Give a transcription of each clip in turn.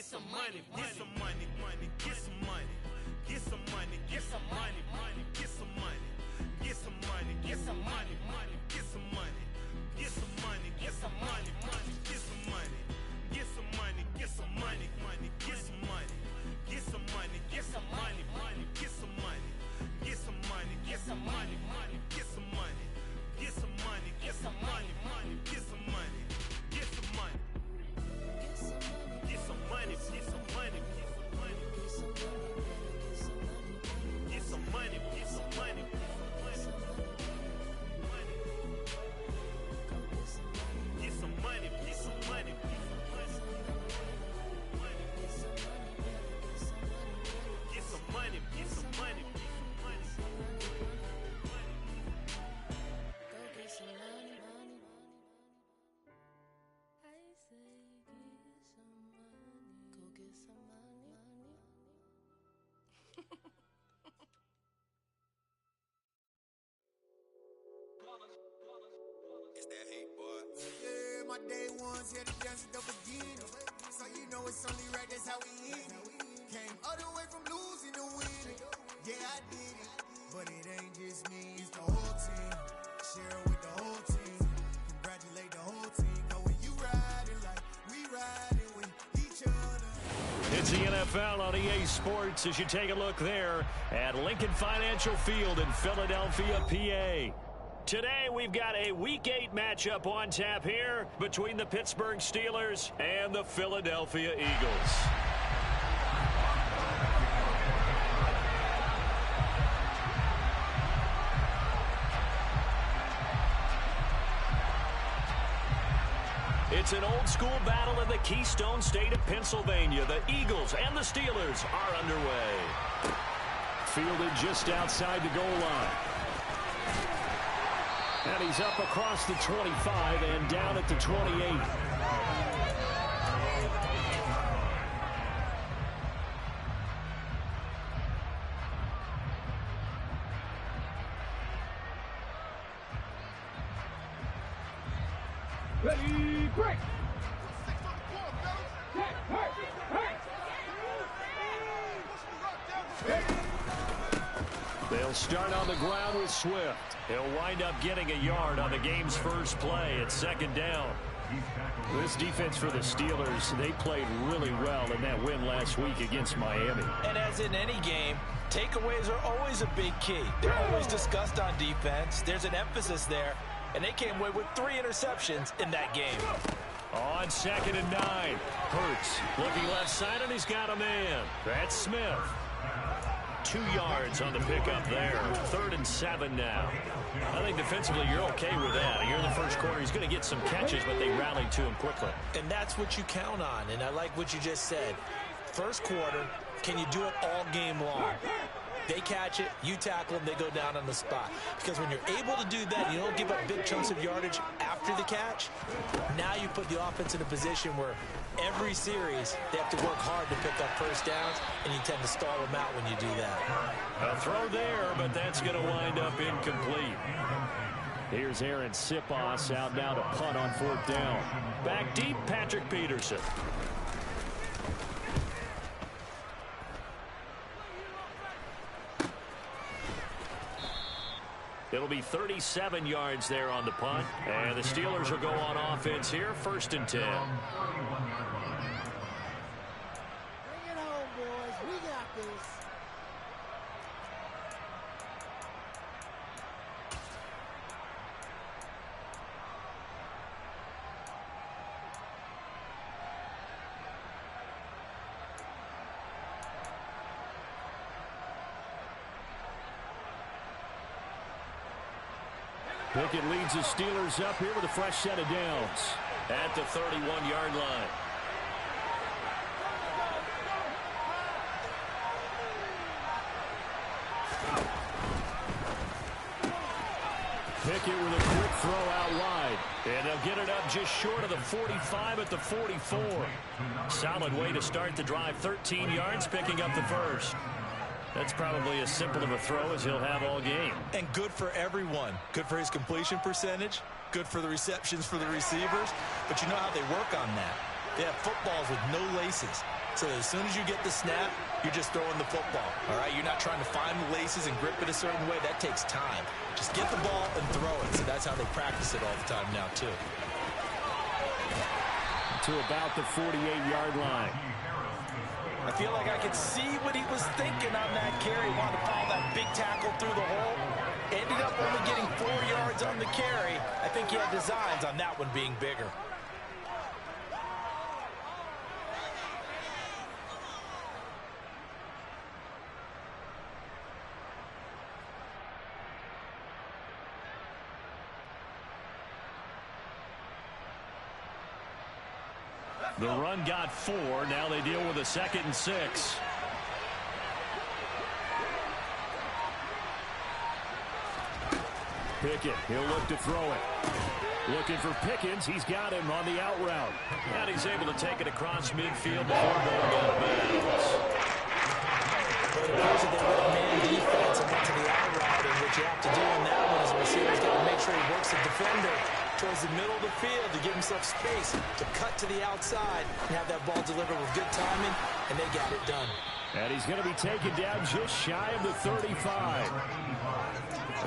some money, get some money, money, get some money, get some money, get some money, money, get some money, get some money, get some money, money, get some money, get some money, get some money, money, get some money, get some money, get some money, money, get some money, get some money, get some money, money, get some money, get some money, get some money, money, get some money, get some money, get some money, money, get some money, get some money. Get some money, get some money, get some money, get some money, get some money, get some money, get some money, get some money, get some money. Go get some money, money. I say get some money. Go get some money, money. It's that hate, boy. Yeah, my day ones here to dance at the beginning. So you know it's only right, that's how we eat it. Came all the way from losing to winning. Yeah, I did it. But it ain't just me, it's the whole team. Share it with the whole team. Congratulate the whole team. Know when you riding like we riding with each other. It's the NFL on EA Sports as you take a look there at Lincoln Financial Field in Philadelphia, PA. Today, we've got a Week 8 matchup on tap here between the Pittsburgh Steelers and the Philadelphia Eagles. It's an old-school battle in the Keystone State of Pennsylvania. The Eagles and the Steelers are underway. Fielded just outside the goal line. And he's up across the 25 and down at the 28. Ready, break! They'll start on the ground with Swift. He'll wind up getting a yard on the game's first play at second down. This defense for the Steelers, they played really well in that win last week against Miami. And as in any game, takeaways are always a big key. They're always discussed on defense. There's an emphasis there, and they came away with 3 interceptions in that game. On 2nd and 9, Hurts looking left side, and he's got a man. That's Smith. 2 yards on the pickup there. 3rd and 7 now. I think defensively you're okay with that. You're in the first quarter. He's going to get some catches, but they rallied to him quickly. And that's what you count on, and I like what you just said. First quarter, can you do it all game long? They catch it, you tackle them, they go down on the spot. Because when you're able to do that, you don't give up big chunks of yardage after the catch. Now you put the offense in a position where every series they have to work hard to pick up first downs, and you tend to stall them out when you do that. A throw there, but that's going to wind up incomplete. Here's Aaron Sipos out now to punt on 4th down. Back deep, Patrick Peterson. It'll be 37 yards there on the punt. And the Steelers will go on offense here, 1st and 10. Bring it home, boys. We got this. Pickett leads the Steelers up here with a fresh set of downs at the 31-yard line. Pickett with a quick throw out wide. And they'll get it up just short of the 45 at the 44. Solid way to start the drive. 13 yards, picking up the first. That's probably as simple of a throw as he'll have all game. And good for everyone. Good for his completion percentage. Good for the receptions for the receivers. But you know how they work on that. They have footballs with no laces. so that as soon as you get the snap, you're just throwing the football, all right? You're not trying to find the laces and grip it a certain way. That takes time. Just get the ball and throw it. So that's how they practice it all the time now, too. To about the 48-yard line. I feel like I could see what he was thinking on that carry. Wanted to follow that big tackle through the hole. Ended up only getting 4 yards on the carry. I think he had designs on that one being bigger. The run got 4. Now they deal with a 2nd and 6. Pickett, he'll look to throw it. Looking for Pickens. He's got him on the out route. And he's able to take it across midfield before going out of bounds. But it appears that they went man defense and went to the out route, and what you have to do in that one is the receiver's got to make sure he works the defender towards the middle of the field to give himself space to cut to the outside and have that ball delivered with good timing, and they got it done. And he's going to be taken down just shy of the 35.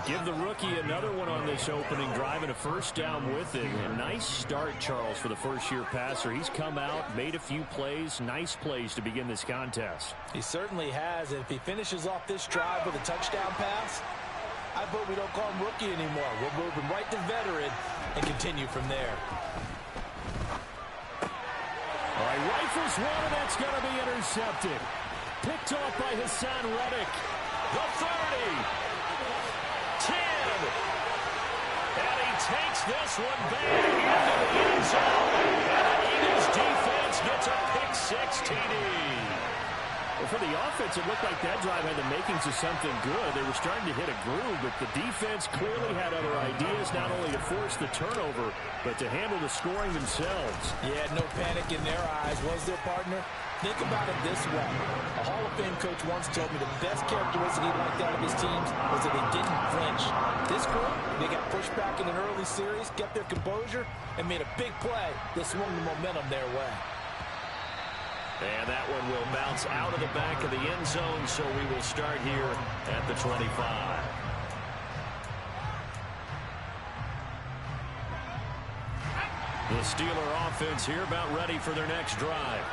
Give the rookie another one on this opening drive and a first down with it. A nice start, Charles, for the first-year passer. He's come out, made a few plays, nice plays to begin this contest. He certainly has, and if he finishes off this drive with a touchdown pass, I vote we don't call him rookie anymore. We'll move him right to veteran and continue from there. All right, rifles one, and that's going to be intercepted. Picked off by Hassan Reddick. The 30. 10. And he takes this one back into the end zone. And the Eagles defense gets a pick-6 TD. Well, for the offense, it looked like that drive had the makings of something good. They were starting to hit a groove, but the defense clearly had other ideas, not only to force the turnover, but to handle the scoring themselves. Yeah, no panic in their eyes, was there, partner? Think about it this way. A Hall of Fame coach once told me the best characteristic he liked out of his teams was that they didn't flinch. This group, they got pushed back in an early series, kept their composure, and made a big play that swung the momentum their way. And that one will bounce out of the back of the end zone, so we will start here at the 25. The Steeler offense here about ready for their next drive.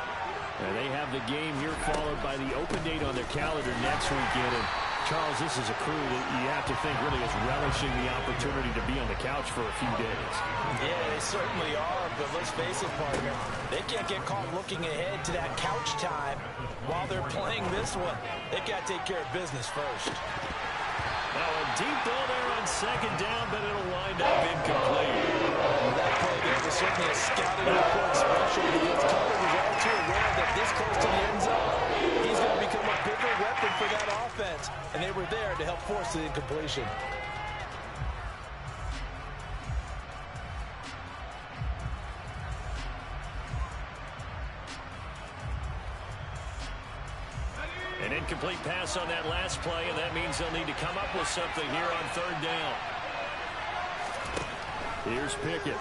And they have the game here followed by the open date on their calendar next weekend. And Charles, this is a crew that you have to think really is relishing the opportunity to be on the couch for a few days. Yeah, they certainly are, but let's face it, partner. They can't get caught looking ahead to that couch time while they're playing this one. They've got to take care of business first. Now a deep ball there on 2nd down, but it'll wind up incomplete. That play there was certainly a scouting report special because Tucker was all too aware that this close to the end zone, he's going to become a bigger weapon for that offense, and they were there to help force the incompletion. An incomplete pass on that last play, and that means they'll need to come up with something here on 3rd down. Here's Pickett.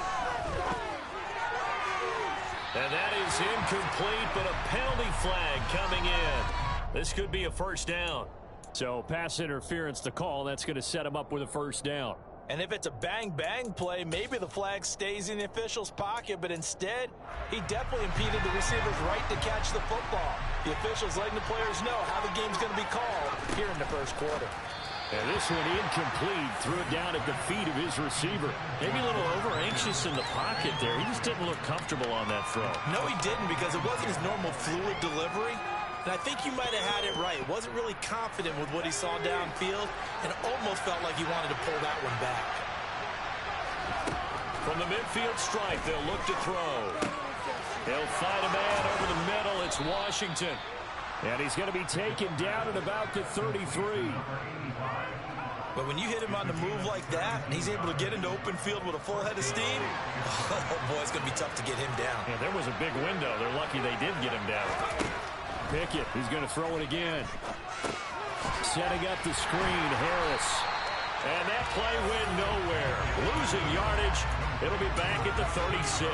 And that is incomplete, but a penalty flag coming in. This could be a first down. So pass interference to call. That's going to set him up with a first down. And if it's a bang-bang play, maybe the flag stays in the official's pocket, but instead, he definitely impeded the receiver's right to catch the football. The officials letting the players know how the game's going to be called here in the first quarter. And this one incomplete. Threw it down at the feet of his receiver. Maybe a little over-anxious in the pocket there. He just didn't look comfortable on that throw. No, he didn't, because it wasn't his normal fluid delivery. And I think you might have had it right. Wasn't really confident with what he saw downfield and almost felt like he wanted to pull that one back. From the midfield stripe, they'll look to throw. They'll find a man over the middle. It's Washington. And he's going to be taken down at about the 33. But when you hit him on the move like that, and he's able to get into open field with a full head of steam, oh boy, it's going to be tough to get him down. Yeah, there was a big window. They're lucky they did get him down. Pickett, he's going to throw it again. Setting up the screen, Harris. And that play went nowhere. Losing yardage. It'll be back at the 36.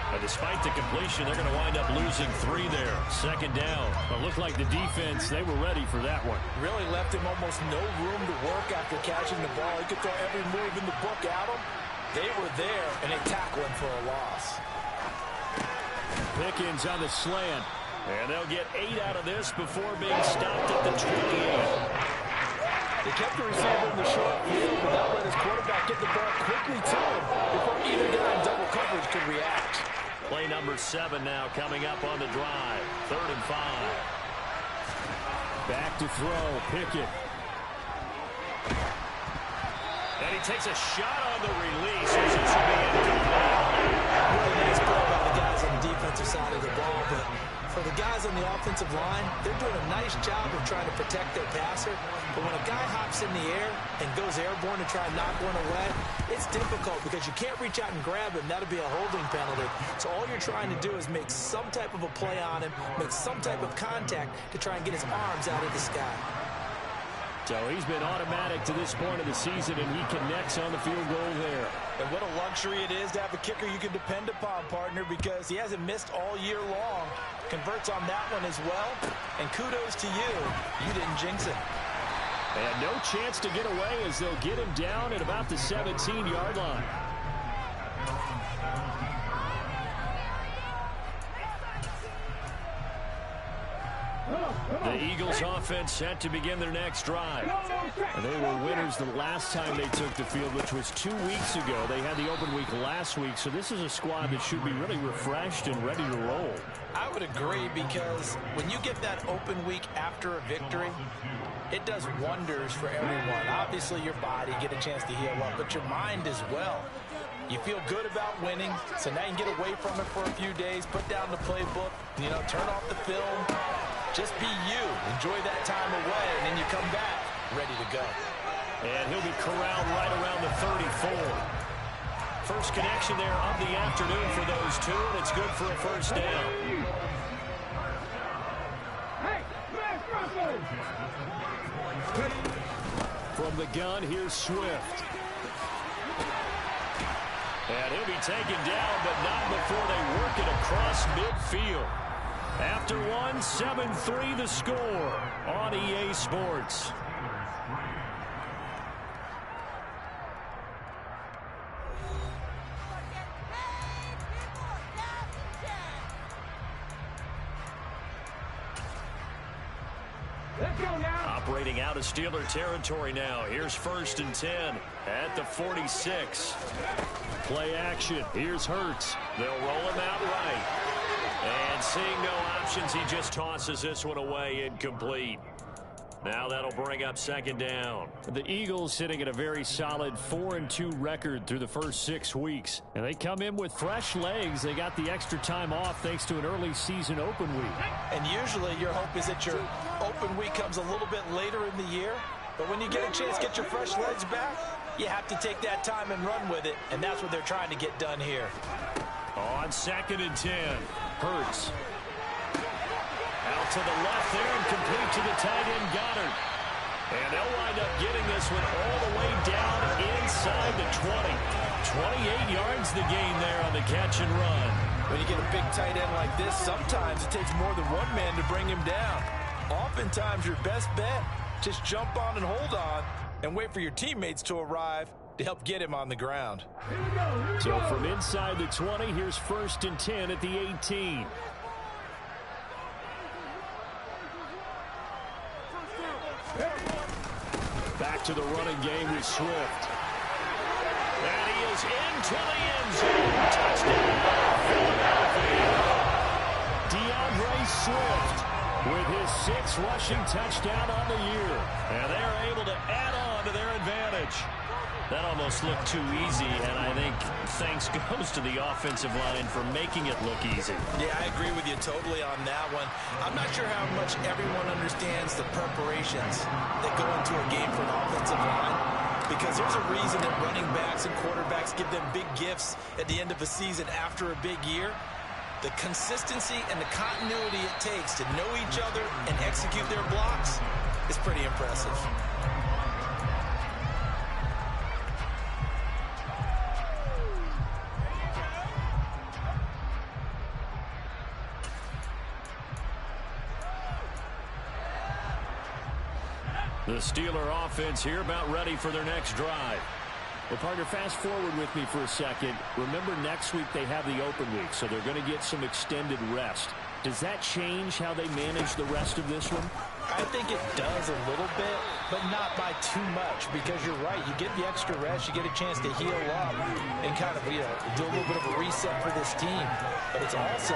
And despite the completion, they're going to wind up losing 3 there. Second down. It looked like the defense, they were ready for that one. Really left him almost no room to work after catching the ball. He could throw every move in the book at him. They were there, and they tackle him for a loss. Pickens on the slant. And they'll get 8 out of this before being stopped at the 28. They kept the receiver in the short field without letting his quarterback get the ball quickly to him before either guy in double coverage could react. Play number 7 now coming up on the drive. 3rd and 5. Back to throw. Pickett. And he takes a shot on the release. As it should be incomplete. Really nice play by the guys on the defensive side of the ball, but for the guys on the offensive line, they're doing a nice job of trying to protect their passer. But when a guy hops in the air and goes airborne to try and knock one away, it's difficult because you can't reach out and grab him. That'll be a holding penalty. So all you're trying to do is make some type of a play on him, make some type of contact to try and get his arms out of the sky. So he's been automatic to this point of the season, and he connects on the field goal there. And what a luxury it is to have a kicker you can depend upon, partner, because he hasn't missed all year long. Converts on that one as well. And kudos to you. You didn't jinx it. And no chance to get away as they'll get him down at about the 17-yard line. The Eagles offense set to begin their next drive. They were winners the last time they took the field, which was 2 weeks ago. They had the open week last week, so this is a squad that should be really refreshed and ready to roll. I would agree, because when you get that open week after a victory, it does wonders for everyone. Obviously, your body get a chance to heal up, but your mind as well. You feel good about winning, so now you can get away from it for a few days, put down the playbook, turn off the film. Just be you. Enjoy that time away, and then you come back ready to go. And he'll be corralled right around the 34. First connection there of the afternoon for those two, and it's good for a first down. From the gun, here's Swift. And he'll be taken down, but not before they work it across midfield. After one, 7-3 the score on EA Sports. Operating out of Steeler territory now. Here's 1st and 10 at the 46. Play action. Here's Hurts. They'll roll him out right. And seeing no options, he just tosses this one away, incomplete. Now that'll bring up 2nd down. The Eagles sitting at a very solid 4-2 record through the first 6 weeks. And they come in with fresh legs. They got the extra time off thanks to an early season open week. And usually your hope is that your open week comes a little bit later in the year. But when you get a chance to get your fresh legs back, you have to take that time and run with it. And that's what they're trying to get done here. On 2nd and 10, Hurts. Out to the left there and complete to the tight end, Goddard. And they'll wind up getting this one all the way down inside the 20. 28 yards the gain there on the catch and run. When you get a big tight end like this, sometimes it takes more than one man to bring him down. Oftentimes your best bet, just jump on and hold on and wait for your teammates to arrive to help get him on the ground. So from inside the 20, here's 1st and 10 at the 18. Back to the running game with Swift. And he is into the end zone. Touchdown, Philadelphia. DeAndre Swift with his 6th rushing touchdown on the year. And they are able to add on to their advantage. That almost looked too easy, and I think thanks goes to the offensive line for making it look easy. Yeah, I agree with you totally on that one. I'm not sure how much everyone understands the preparations that go into a game for an offensive line, because there's a reason that running backs and quarterbacks give them big gifts at the end of a season after a big year. The consistency and the continuity it takes to know each other and execute their blocks is pretty impressive. The Steeler offense here about ready for their next drive. Well, partner, fast forward with me for a second. Remember, next week they have the open week, so they're going to get some extended rest. Does that change how they manage the rest of this one? I think it does a little bit, but not by too much, because you're right. You get the extra rest, you get a chance to heal up and kind of, do a little bit of a reset for this team. But it's also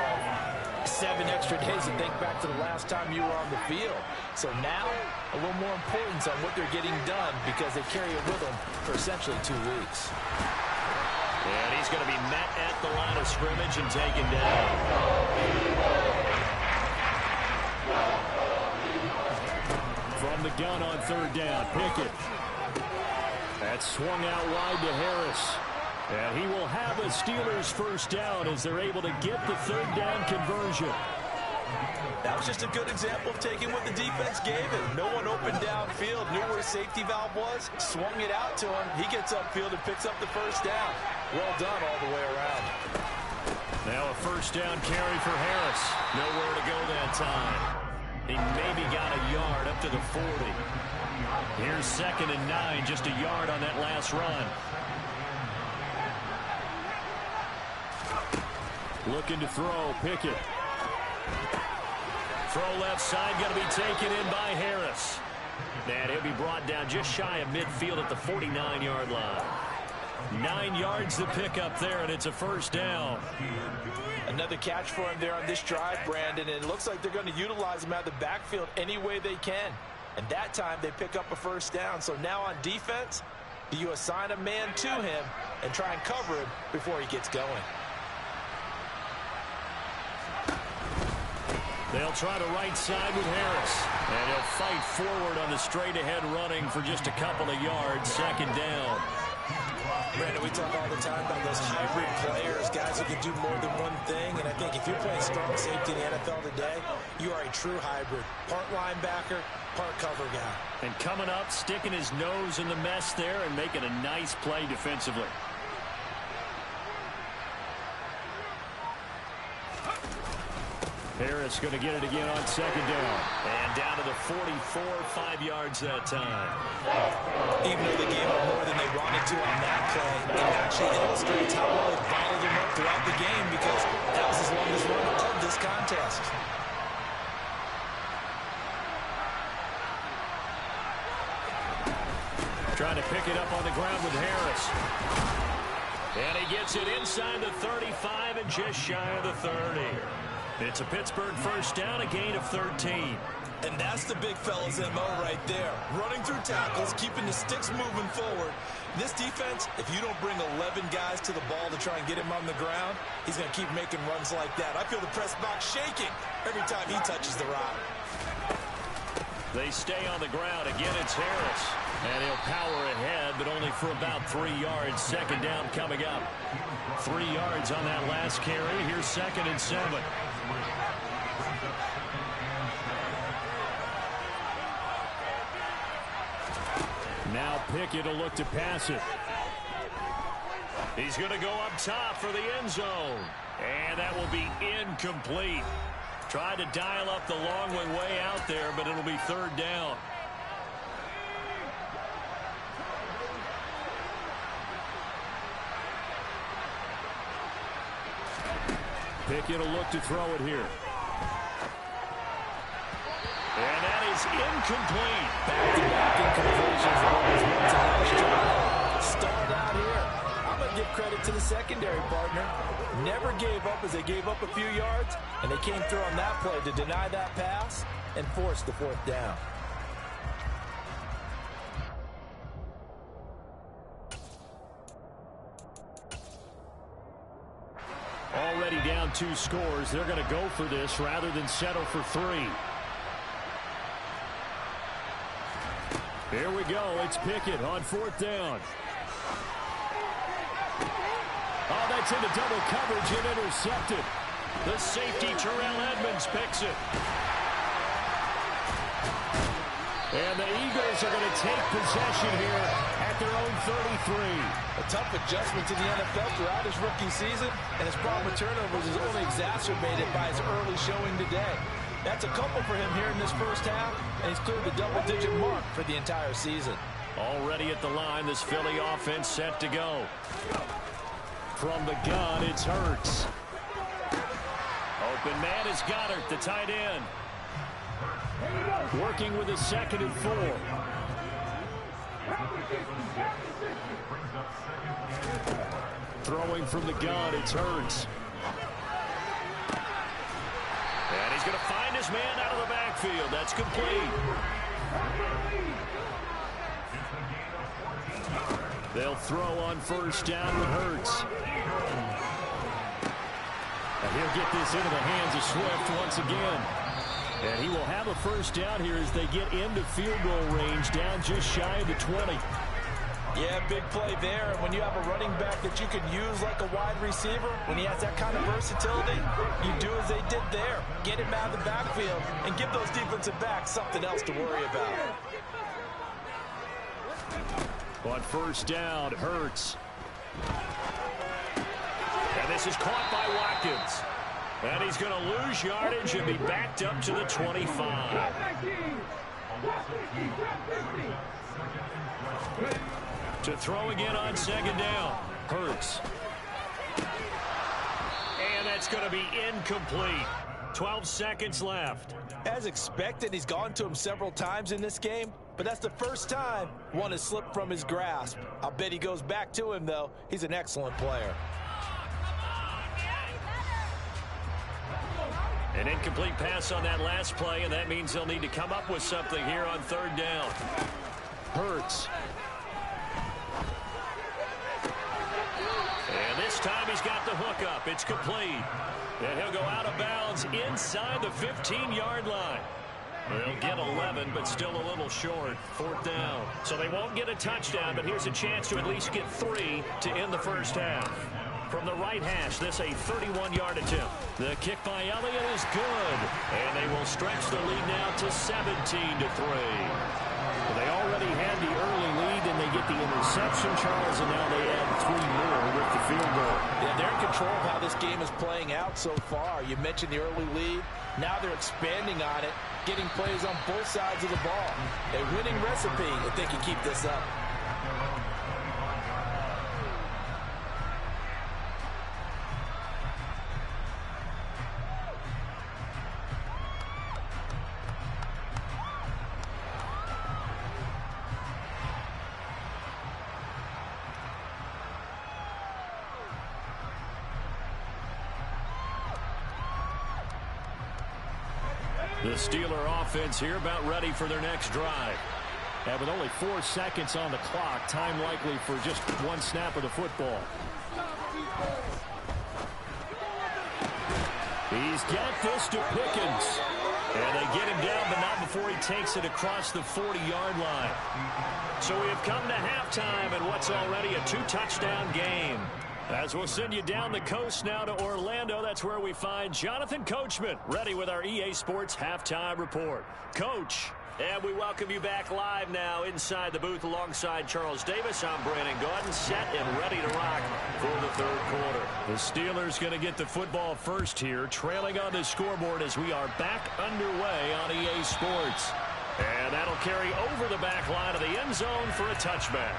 7 extra days to think back to the last time you were on the field. So now, a little more importance on what they're getting done because they carry it with them for essentially 2 weeks. And he's going to be met at the line of scrimmage and taken down. From the gun on 3rd down, Pickett. That's swung out wide to Harris. And he will have a Steelers first down as they're able to get the 3rd down conversion. That was just a good example of taking what the defense gave him. No one opened downfield, knew where his safety valve was, swung it out to him. He gets upfield and picks up the first down. Well done all the way around. Now a first down carry for Harris. Nowhere to go that time. He maybe got a yard up to the 40. Here's 2nd and 9, just a yard on that last run. Looking to throw, Pickett. Throw left side, going to be taken in by Harris. And he'll be brought down just shy of midfield at the 49-yard line. 9 yards to pick up there, and it's a first down. Another catch for him there on this drive, Brandon, and it looks like they're going to utilize him out of the backfield any way they can. And that time they pick up a first down. So now on defense, do you assign a man to him and try and cover him before he gets going? They'll try the right side with Harris. And he'll fight forward on the straight-ahead running for just a couple of yards. 2nd down. Brandon, we talk all the time about those hybrid players, guys who can do more than one thing. And I think if you're playing strong safety in the NFL today, you are a true hybrid. Part linebacker, part cover guy. And coming up, sticking his nose in the mess there and making a nice play defensively. Harris going to get it again on 2nd down. And down to the 44, 5 yards that time. Even though they gave up more than they wanted to on that play, it actually illustrates how well they bottled them up throughout the game because that was his longest run of this contest. Trying to pick it up on the ground with Harris. And he gets it inside the 35 and just shy of the 30. It's a Pittsburgh first down, a gain of 13. And that's the big fella's MO right there. Running through tackles, keeping the sticks moving forward. This defense, if you don't bring 11 guys to the ball to try and get him on the ground, he's going to keep making runs like that. I feel the press box shaking every time he touches the rock. They stay on the ground. Again, it's Harris. And he'll power ahead, but only for about 3 yards. 2nd down coming up. 3 yards on that last carry. Here's 2nd and 7. Now Pickett will look to pass it. He's going to go up top for the end zone. And that will be incomplete. Tried to dial up the long way out there, but it'll be 3rd down. Pickett will look to throw it here. And that is incomplete. Back-to-back incompletions. Stalled out here. I'm going to give credit to the secondary partner. Never gave up as they gave up a few yards, and they came through on that play to deny that pass and force the 4th down. Already down 2 scores. They're going to go for this rather than settle for 3. Here we go. It's Pickett on 4th down. Oh, that's into double coverage and intercepted. The safety, Terrell Edmonds, picks it. And the Eagles are going to take possession here at their own 33. A tough adjustment to the NFL throughout his rookie season, and his problem with turnovers is only exacerbated by his early showing today. That's a couple for him here in this first half, and he's cleared the double-digit mark for the entire season. Already at the line, this Philly offense set to go. From the gun, it's Hurts. Open man is Goddard, the tight end. Working with his 2nd and 4. Throwing from the gun, it's Hurts. And he's going to find his man out of the backfield. That's complete. They'll throw on first down with Hurts. And he'll get this into the hands of Swift once again. And he will have a first down here as they get into field goal range, down just shy of the 20. Yeah, big play there. And when you have a running back that you can use like a wide receiver, when he has that kind of versatility, you do as they did there. Get him out of the backfield and give those defensive backs something else to worry about. On first down, Hurts. And this is caught by Watkins. And he's going to lose yardage and be backed up to the 25. To throw again on 2nd down, Hurts. And that's going to be incomplete. 12 seconds left. As expected, he's gone to him several times in this game, but that's the first time one has slipped from his grasp. I'll bet he goes back to him, though. He's an excellent player. An incomplete pass on that last play, and that means they'll need to come up with something here on 3rd down. Hurts. And this time he's got the hook up. It's complete. And he'll go out of bounds inside the 15-yard line. They'll get 11, but still a little short. 4th down. So they won't get a touchdown, but here's a chance to at least get 3 to end the first half. From the right hash, this a 31-yard attempt. The kick by Elliott is good. And they will stretch the lead now to 17-3. They already had the early lead, and they get the interception, Charles, and now they add 3 more with the field goal. Yeah, they're in control of how this game is playing out so far. You mentioned the early lead. Now they're expanding on it, getting plays on both sides of the ball. A winning recipe if they can keep this up. The Steeler offense here about ready for their next drive. And with only 4 seconds on the clock, time likely for just 1 snap of the football. He's got this to Pickens. And they get him down, but not before he takes it across the 40-yard line. So we have come to halftime in what's already a 2-touchdown game. As we'll send you down the coast now to Orlando, that's where we find Jonathan Coachman, ready with our EA Sports Halftime Report. Coach. And we welcome you back live now inside the booth alongside Charles Davis. I'm Brandon Gaudin, set and ready to rock for the 3rd quarter. The Steelers going to get the football first here, trailing on the scoreboard as we are back underway on EA Sports. And that'll carry over the back line of the end zone for a touchback.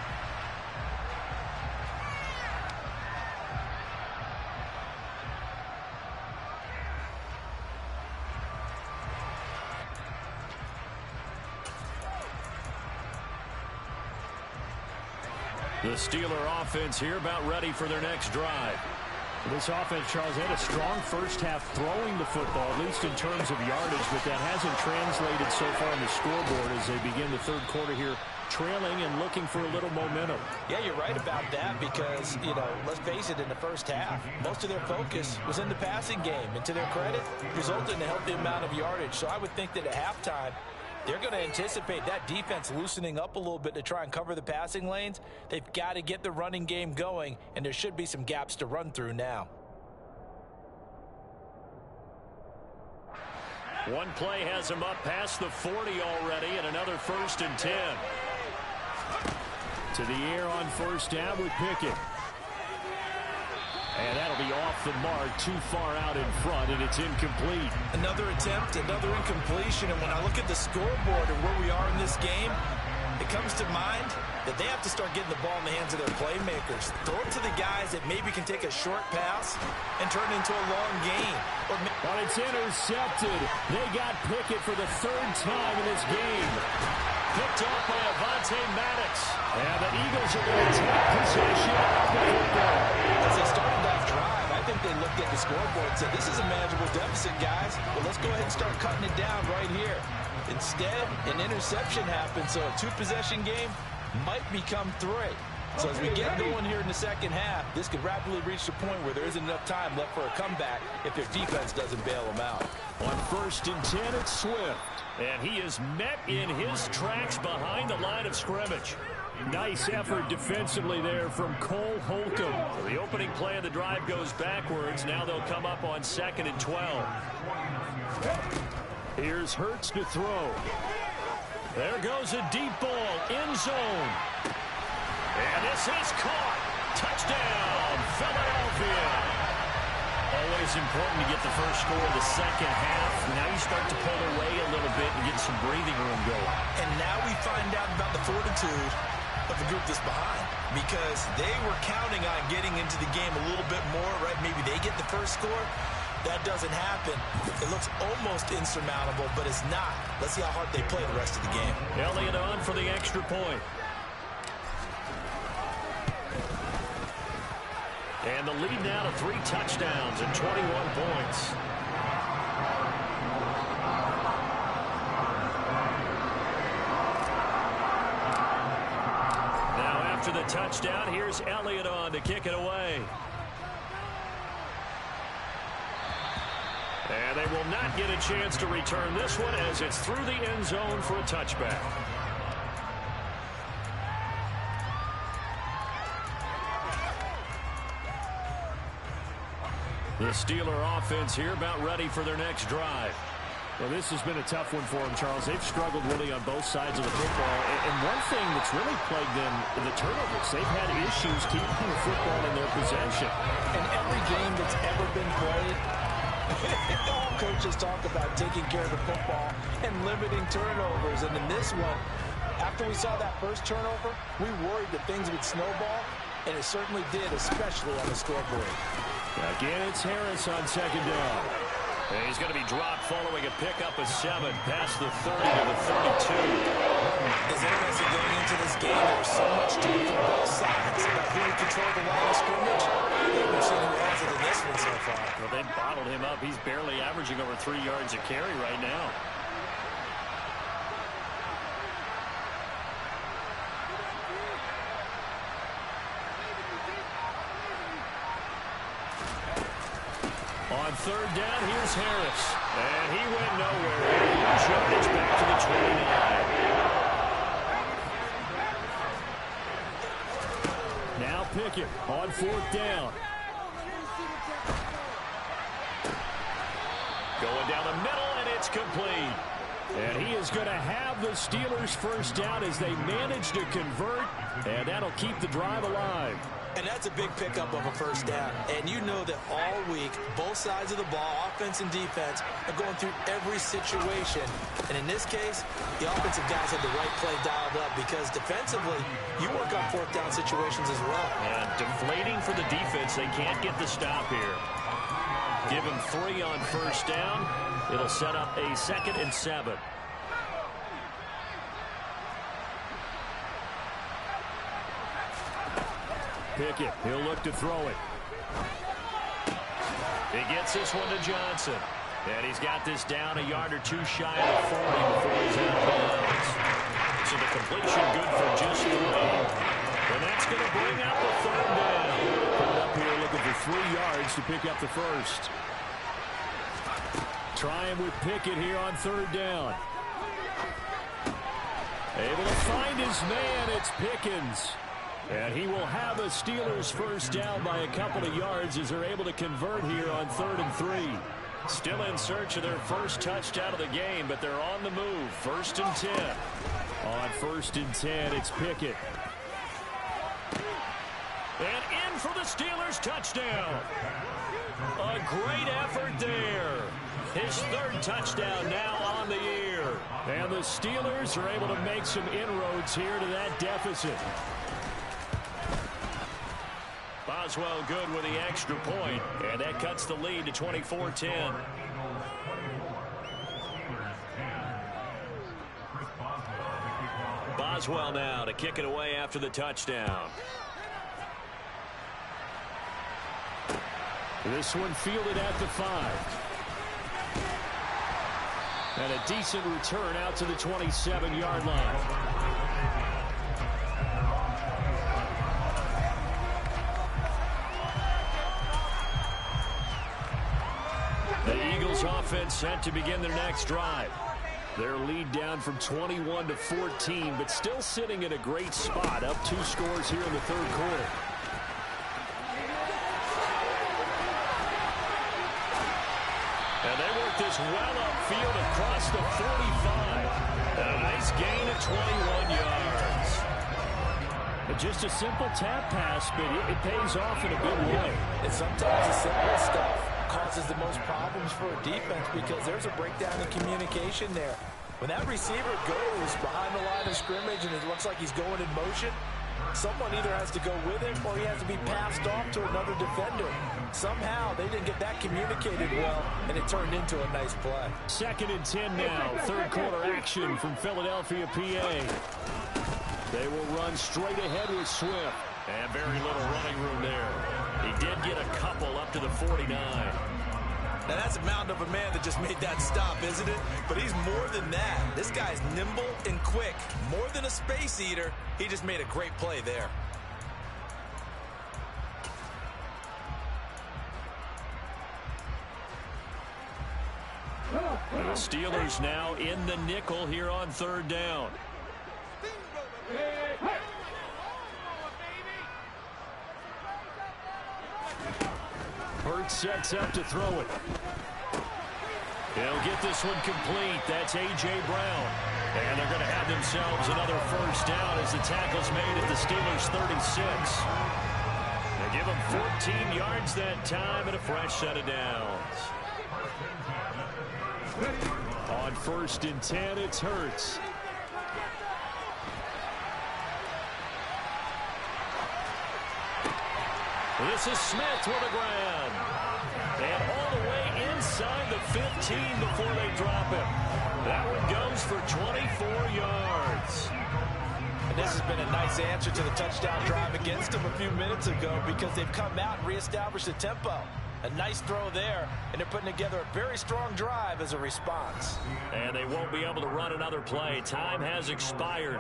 The Steeler offense here about ready for their next drive. This offense, Charles, had a strong first half throwing the football, at least in terms of yardage, but that hasn't translated so far on the scoreboard as they begin the 3rd quarter here, trailing and looking for a little momentum. Yeah, you're right about that because, let's face it, in the first half, most of their focus was in the passing game. And to their credit, resulted in a healthy amount of yardage. So I would think that at halftime, they're going to anticipate that defense loosening up a little bit to try and cover the passing lanes. They've got to get the running game going, and there should be some gaps to run through now. One play has him up past the 40 already, and another 1st and 10. To the air on first down with Pickett. And that'll be off the mark, too far out in front, and it's incomplete. Another attempt, another incompletion, and when I look at the scoreboard and where we are in this game, it comes to mind that they have to start getting the ball in the hands of their playmakers. Throw it to the guys that maybe can take a short pass and turn it into a long game. But it's intercepted. They got Pickett for the third time in this game. Picked off by Avonte Maddox. And the Eagles are going to take possession of the football. As they started that drive, I think they looked at the scoreboard and said, this is a manageable deficit, guys. Well, let's go ahead and start cutting it down right here. Instead, an interception happened, so a two-possession game might become 3. So as we get going here in the second half, this could rapidly reach the point where there isn't enough time left for a comeback if their defense doesn't bail them out. On 1st and 10, it's Swift. And he is met in his tracks behind the line of scrimmage. Nice effort defensively there from Cole Holcomb. So the opening play of the drive goes backwards. Now they'll come up on 2nd and 12. Here's Hurts to throw. There goes a deep ball, end zone. And this is caught. Touchdown, Philadelphia. Always important to get the first score of the second half. Now you start to pull away a little bit and get some breathing room going. And now we find out about the fortitude of the group that's behind, because they were counting on getting into the game a little bit more, right? Maybe they get the first score. That doesn't happen. It looks almost insurmountable, but it's not. Let's see how hard they play the rest of the game. Elliott on for the extra point. And the lead now to 3 touchdowns and 21 points. Now after the touchdown, here's Elliott on to kick it away. And they will not get a chance to return this one as it's through the end zone for a touchback. The Steeler offense here about ready for their next drive. Well, this has been a tough one for them, Charles. They've struggled really on both sides of the football. And one thing that's really plagued them, the turnovers. They've had issues keeping the football in their possession. In every game that's ever been played, all coaches talk about taking care of the football and limiting turnovers. And in this one, after we saw that first turnover, we worried that things would snowball, and it certainly did, especially on the scoreboard. Again, it's Harris on 2nd down. And he's going to be dropped following a pickup of 7 past the 30 to the 32. It's interesting going into this game. There was so much talk from both sides about who would control the line of scrimmage. We've seen who has it in this one so far. Well, they bottled him up. He's barely averaging over 3 yards a carry right now. On 3rd down, here's Harris. And he went nowhere. Huge yardage back to the 29. Now Pickett on 4th down. Going down the middle, and it's complete. And he is going to have the Steelers first down as they manage to convert, and that'll keep the drive alive. And that's a big pickup of a first down. And you know that all week, both sides of the ball, offense and defense, are going through every situation. And in this case, the offensive guys had the right play dialed up, because defensively, you work on 4th down situations as well. And deflating for the defense. They can't get the stop here. Give him 3 on 1st down. It'll set up a 2nd and 7. Pickett, he'll look to throw it. He gets this one to Johnson. And he's got this down a yard or 2 shy of the 40 before he's out of bounds. So the completion good for just 3. And that's going to bring out the 3rd down. Coming up here looking for 3 yards to pick up the first. Trying with Pickett here on 3rd down. Able to find his man. It's Pickens. And he will have a Steelers first down by a couple of yards as they're able to convert here on 3rd and 3. Still in search of their first touchdown of the game, but they're on the move. 1st and 10. On 1st and 10, it's Pickett. And in for the Steelers. Touchdown. A great effort there. His third touchdown now on the year. And the Steelers are able to make some inroads here to that deficit. Boswell good with the extra point, and that cuts the lead to 24-10. Boswell now to kick it away after the touchdown. This one fielded at the 5. And a decent return out to the 27-yard line. The Eagles offense set to begin their next drive. Their lead down from 21 to 14, but still sitting in a great spot, up 2 scores here in the third quarter. And they work this well upfield across the 45. A nice gain of 21 yards. Just a simple tap pass, but it pays off in a good way. And sometimes the simple stuff causes the most problems for a defense because there's a breakdown in communication there. When that receiver goes behind the line of scrimmage and it looks like he's going in motion, someone either has to go with him or he has to be passed off to another defender. Somehow they didn't get that communicated well, and it turned into a nice play. 2nd and 10 now. Third quarter action from Philadelphia, PA. They will run straight ahead with Swift. And very little running room there. He did get a couple up to the 49. Now that's a mountain of a man that just made that stop, isn't it? But he's more than that. This guy's nimble and quick. More than a space eater. He just made a great play there. The Steelers now in the nickel here on 3rd down. Hurts sets up to throw it. He'll get this one complete. That's A.J. Brown. And they're going to have themselves another first down as the tackle's made at the Steelers' 36. They give them 14 yards that time and a fresh set of downs. On 1st and 10, it's Hurts. This is Smith with the ground. And all the way inside the 15 before they drop him. That one goes for 24 yards. And this has been a nice answer to the touchdown drive against them a few minutes ago because they've come out and reestablished the tempo. A nice throw there, and they're putting together a very strong drive as a response. And they won't be able to run another play. Time has expired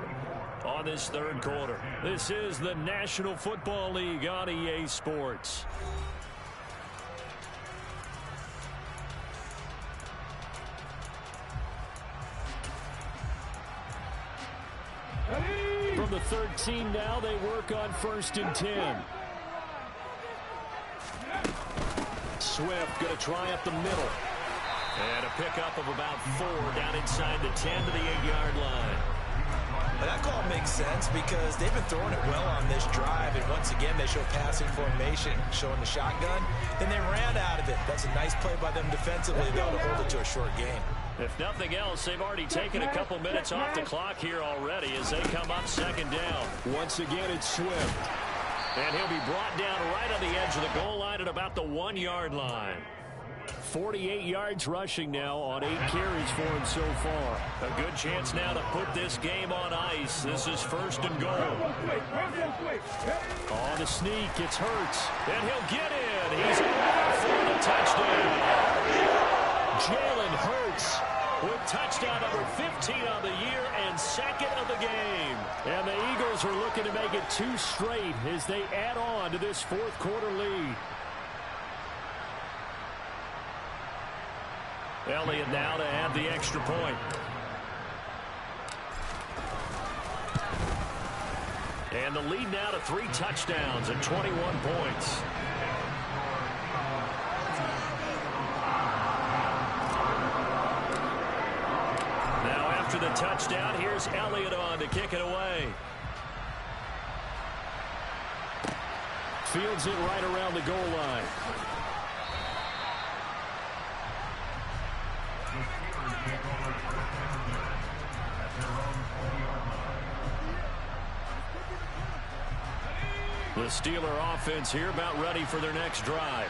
on this third quarter. This is the National Football League on EA Sports. From the 13 now, they work on 1st and 10. Swift going to try up the middle. And a pickup of about 4 down inside the 10 to the 8-yard line. But that call makes sense because they've been throwing it well on this drive, and once again they show passing formation, showing the shotgun. Then they ran out of it. That's a nice play by them defensively, though, to hold it to a short game. If nothing else, they've already taken a couple minutes off the clock here already as they come up 2nd down. Once again, it's Swift. And he'll be brought down right on the edge of the goal line at about the 1-yard line. 48 yards rushing now on 8 carries for him so far. A good chance now to put this game on ice. This is 1st and goal. On the sneak, it's Hurts. And he'll get in. He's in for the touchdown. Jalen Hurts with touchdown number 15 on the year and 2nd of the game. And the Eagles are looking to make it 2 straight as they add on to this 4th quarter lead. Elliott now to add the extra point. And the lead now to 3 touchdowns and 21 points. Now after the touchdown, here's Elliott on to kick it away. fields it right around the goal line. The Steeler offense here about ready for their next drive.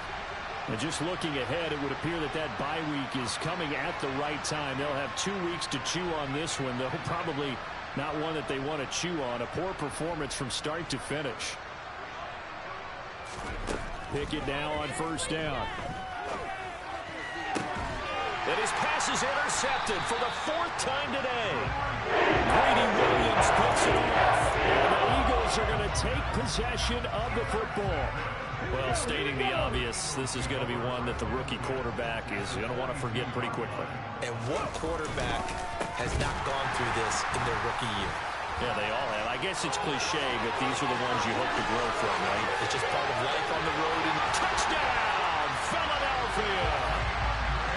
And just looking ahead, it would appear that that bye week is coming at the right time. They'll have 2 weeks to chew on this one, though probably not one that they want to chew on. A poor performance from start to finish. Pickett now on first down. And his pass is intercepted for the 4th time today. Brady Williams picks it off. And the Eagles are going to take possession of the football. Well, stating the obvious, this is going to be one that the rookie quarterback is going to want to forget pretty quickly. And what quarterback has not gone through this in their rookie year? Yeah, they all have. I guess it's cliche, but these are the ones you hope to grow from, right? It's just part of life on the road. And touchdown, Philadelphia!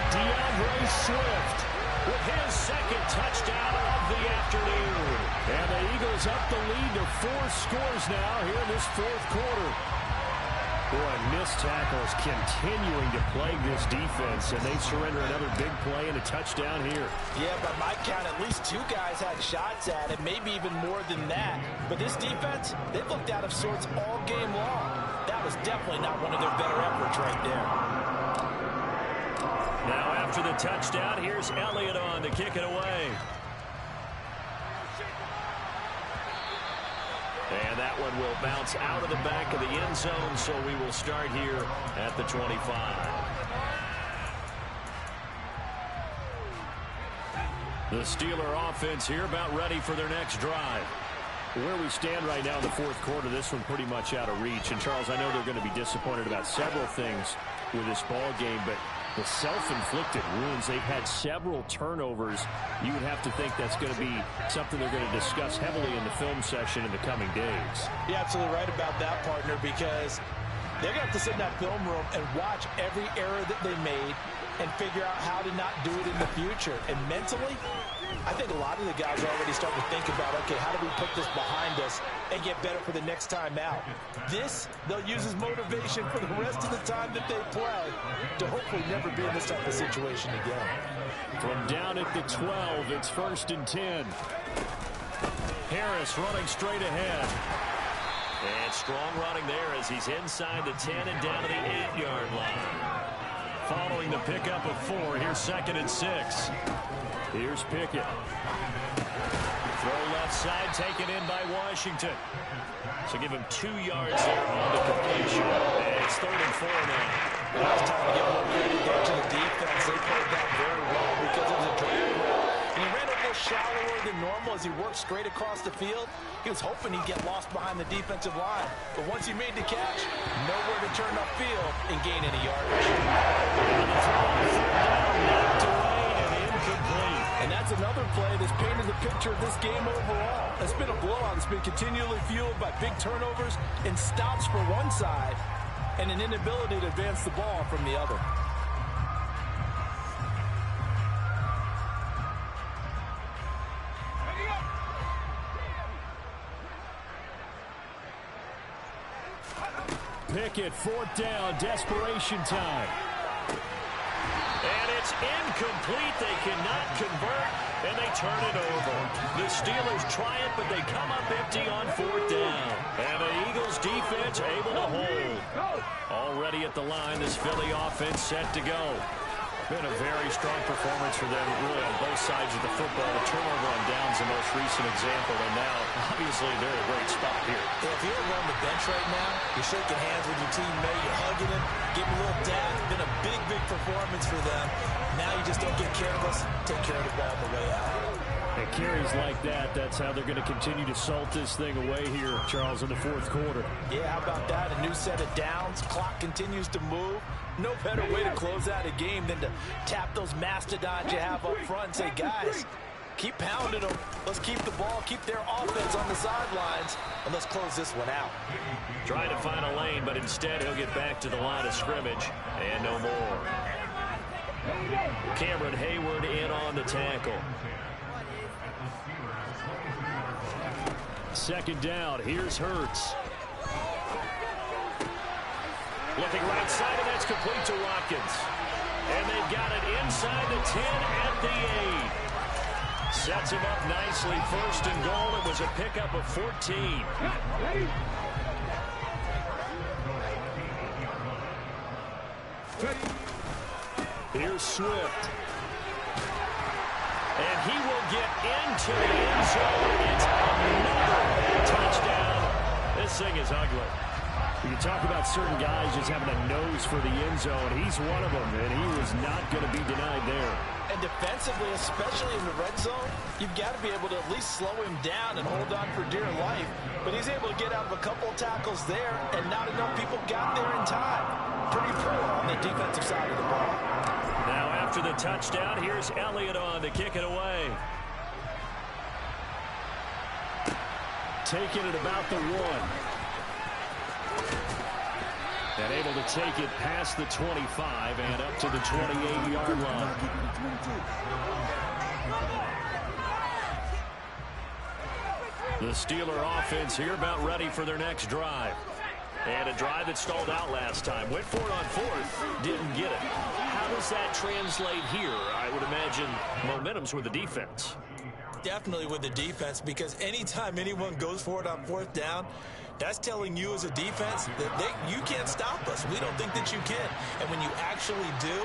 DeAndre Swift with his 2nd touchdown of the afternoon. And the Eagles up the lead to 4 scores now here in this 4th quarter. Boy, missed tackles continuing to plague this defense, and they surrender another big play and a touchdown here. Yeah, by my count, at least 2 guys had shots at it, maybe even more than that. But this defense, they've looked out of sorts all game long. That was definitely not one of their better efforts right there. Now after the touchdown, here's Elliott on to kick it away. And that one will bounce out of the back of the end zone, so we will start here at the 25. The Steeler offense here about ready for their next drive. Where we stand right now in the 4th quarter, this one pretty much out of reach. And, Charles, I know they're going to be disappointed about several things with this ball game, but the self-inflicted wounds, they've had several turnovers. You would have to think that's going to be something they're going to discuss heavily in the film session in the coming days. You're absolutely right about that, partner, because they're going to have to sit in that film room and watch every error that they made and figure out how to not do it in the future. And mentally, I think a lot of the guys are already starting to think about, okay, how do we put this behind us and get better for the next time out? This, they'll use as motivation for the rest of the time that they play to hopefully never be in this type of situation again. From down at the 12, it's 1st and 10. Harris running straight ahead. And strong running there as he's inside the 10 and down to the 8-yard line. Following the pickup of 4, here's 2nd and 6. Here's Pickett. Throw left side, taken in by Washington. So give him 2 yards there on the completion. And it's 3rd and 4 now. Well, it's time to get more credit there to the defense. They played that very well because it was a drag route. And he ran a little shallower than normal as he worked straight across the field. He was hoping he'd get lost behind the defensive line. But once he made the catch, nowhere to turn upfield and gain any yardage. On the throw, 3rd down, knocked away and incomplete. And that's another play that's painted the picture of this game overall. It's been a blowout. It's been continually fueled by big turnovers and stops for one side and an inability to advance the ball from the other. Pickett, 4th down, desperation time. And it's incomplete. They cannot convert, and they turn it over. The Steelers try it, but they come up empty on 4th down. And the Eagles defense able to hold. Already at the line, this Philly offense set to go. Been a very strong performance for them, really, on both sides of the football. The turnover on downs the most recent example, and now, obviously, they're in a great spot here. Yeah, if you're on the bench right now, you're shaking hands with your teammate, you're hugging him, giving a little dab. It's been a big, big performance for them. Now you just don't get careless. Take care of the ball on the way out. And carries like that, that's how they're going to continue to salt this thing away here, Charles, in the 4th quarter. Yeah, how about that? A new set of downs. Clock continues to move. No better way to close out a game than to tap those mastodons you have up front and say, guys, keep pounding them. Let's keep the ball, keep their offense on the sidelines, and let's close this one out. Trying to find a lane, but instead he'll get back to the line of scrimmage, and no more. Cameron Hayward in on the tackle. 2nd down, here's Hurts. Looking right side, and that's complete to Watkins. And they've got it inside the 10 at the 8. Sets him up nicely. First and goal. It was a pickup of 14. Here's Swift. And he will get into the end zone. It's another touchdown. This thing is ugly. You talk about certain guys just having a nose for the end zone. He's one of them, and he was not going to be denied there. And defensively, especially in the red zone, you've got to be able to at least slow him down and hold on for dear life. But he's able to get out of a couple of tackles there, and not enough people got there in time. Pretty poor on the defensive side of the ball. Now after the touchdown, here's Elliott on to kick it away. Taking it about the 1. And able to take it past the 25 and up to the 28-yard line. The Steeler offense here about ready for their next drive. And a drive that stalled out last time. Went for it on fourth, didn't get it. How does that translate here? I would imagine momentum's with the defense. Definitely with the defense, because anytime anyone goes for it on fourth down, that's telling you as a defense that you can't stop us. We don't think that you can. And when you actually do,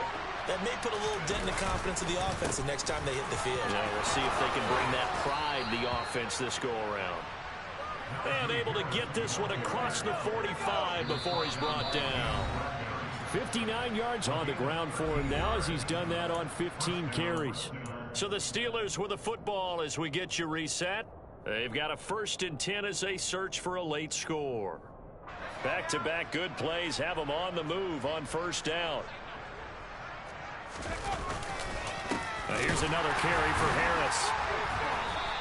that may put a little dent in the confidence of the offense the next time they hit the field. Yeah, we'll see if they can bring that pride, the offense, this go-around. And able to get this one across the 45 before he's brought down. 59 yards on the ground for him now as he's done that on 15 carries. So the Steelers with the football as we get you reset. They've got a 1st and 10 as they search for a late score. Back-to-back good plays have them on the move on first down. Now here's another carry for Harris.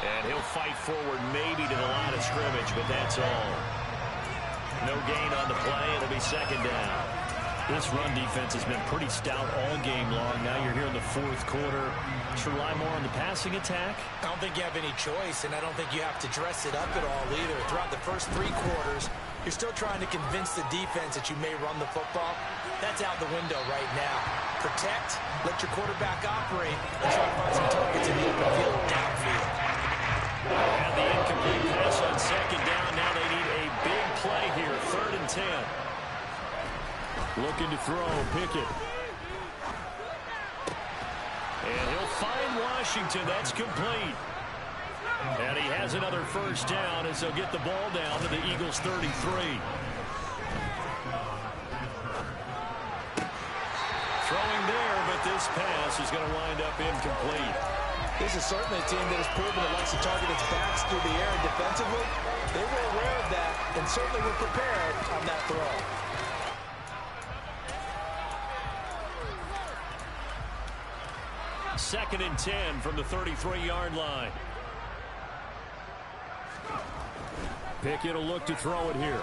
And he'll fight forward maybe to the line of scrimmage, but that's all. No gain on the play. It'll be second down. This run defense has been pretty stout all game long. Now you're here in the fourth quarter. Should rely more on the passing attack? I don't think you have any choice, and I don't think you have to dress it up at all either. Throughout the first 3 quarters, you're still trying to convince the defense that you may run the football. That's out the window right now. Protect, let your quarterback operate, and try to find some targets in the open field downfield. And the incomplete pass on second down. Now they need a big play here. 3rd and 10. Looking to throw, Pickett. And he'll find Washington. That's complete. And he has another first down as they'll get the ball down to the Eagles' 33. Throwing there, but this pass is going to wind up incomplete. This is certainly a team that has proven it likes to target its backs through the air and defensively. They were aware of that and certainly were prepared on that throw. Second and 10 from the 33-yard line. Pickett will look to throw it here.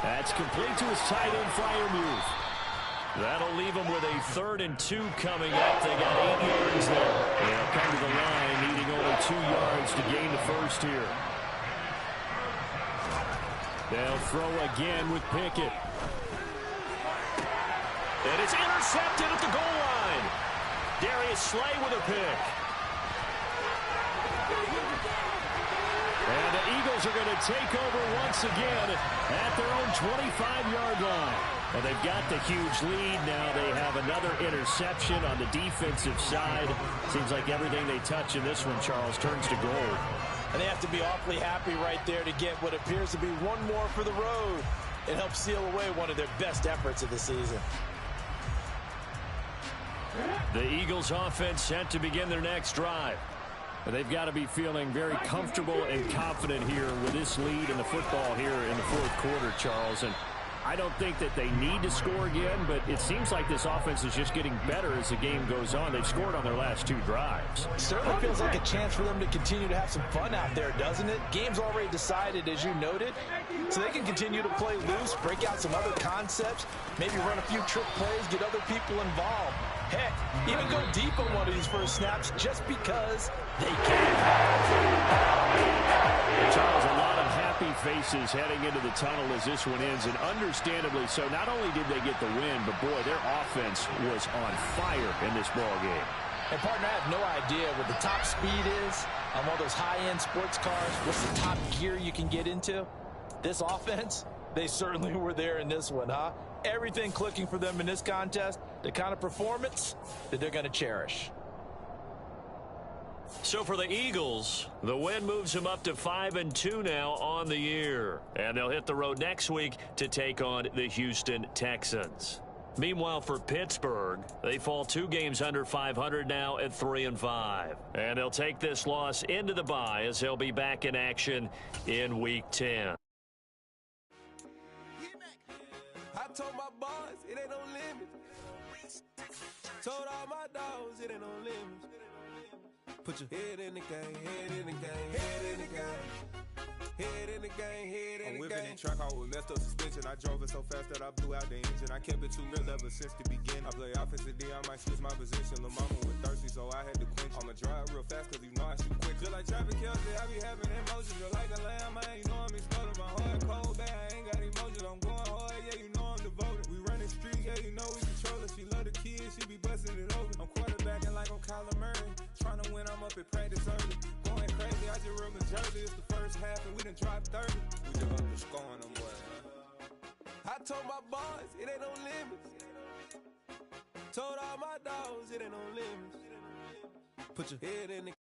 That's complete to his tight end Freiermuth. That'll leave them with a 3rd and 2 coming up. They got 8 yards there. They'll come to the line needing only 2 yards to gain the first here. They'll throw again with Pickett. And it's intercepted at the goal line. Darius Slay with a pick. And the Eagles are going to take over once again at their own 25-yard line. Well, they've got the huge lead. Now they have another interception on the defensive side. Seems like everything they touch in this one, Charles, turns to gold. And they have to be awfully happy right there to get what appears to be one more for the road and help seal away one of their best efforts of the season. The Eagles offense set to begin their next drive. They've got to be feeling very comfortable and confident here with this lead in the football here in the fourth quarter, Charles. And I don't think that they need to score again, but it seems like this offense is just getting better as the game goes on. They've scored on their last 2 drives. It certainly feels like a chance for them to continue to have some fun out there, doesn't it? Game's already decided, as you noted, so they can continue to play loose, break out some other concepts, maybe run a few trick plays, get other people involved. Heck, even go deep on one of these first snaps just because they can. Charles, a lot of happy faces heading into the tunnel as this one ends, and understandably so. Not only did they get the win, but, boy, their offense was on fire in this ball game. And, partner, I have no idea what the top speed is on one of those high-end sports cars. What's the top gear you can get into? This offense, they certainly were there in this one, huh? Everything clicking for them in this contest, the kind of performance that they're going to cherish. So for the Eagles, the win moves them up to 5-2 now on the year. And they'll hit the road next week to take on the Houston Texans. Meanwhile, for Pittsburgh, they fall 2 games under 500 now at 3-5. And they'll take this loss into the bye as they'll be back in action in Week 10. I told my boys it ain't no limit. Told all my dogs it ain't no limit. Put your head in the game, head in the game, head in the game. Head in the game, head in the game. I'm whipping in track, I was messed up suspension. I drove it so fast that I blew out the engine. I kept it too real ever since the beginning. I play offensive D, I might switch my position. Lil' mama was thirsty, so I had to quench. I'ma drive real fast, cause you know I shoot quick. Just like traffic Kelsey, I be having emotions. Just like a lamb, man, you know I'm exploding. My heart cold, bad, I ain't got emotions. I'm going hard, yeah, you know I'm devoted. We running streets, yeah, you know we control it. She love the kids, she be busting it over. I'm quarterbacking like I'm Kyler Murray. Trying to win, I'm up at practice early. Going crazy, I just run the jersey. It's the first half and we done dropped 30. We just up to scoring them, boy. I told my boys it ain't no limits. Told all my dogs it ain't no limits. Put your head in the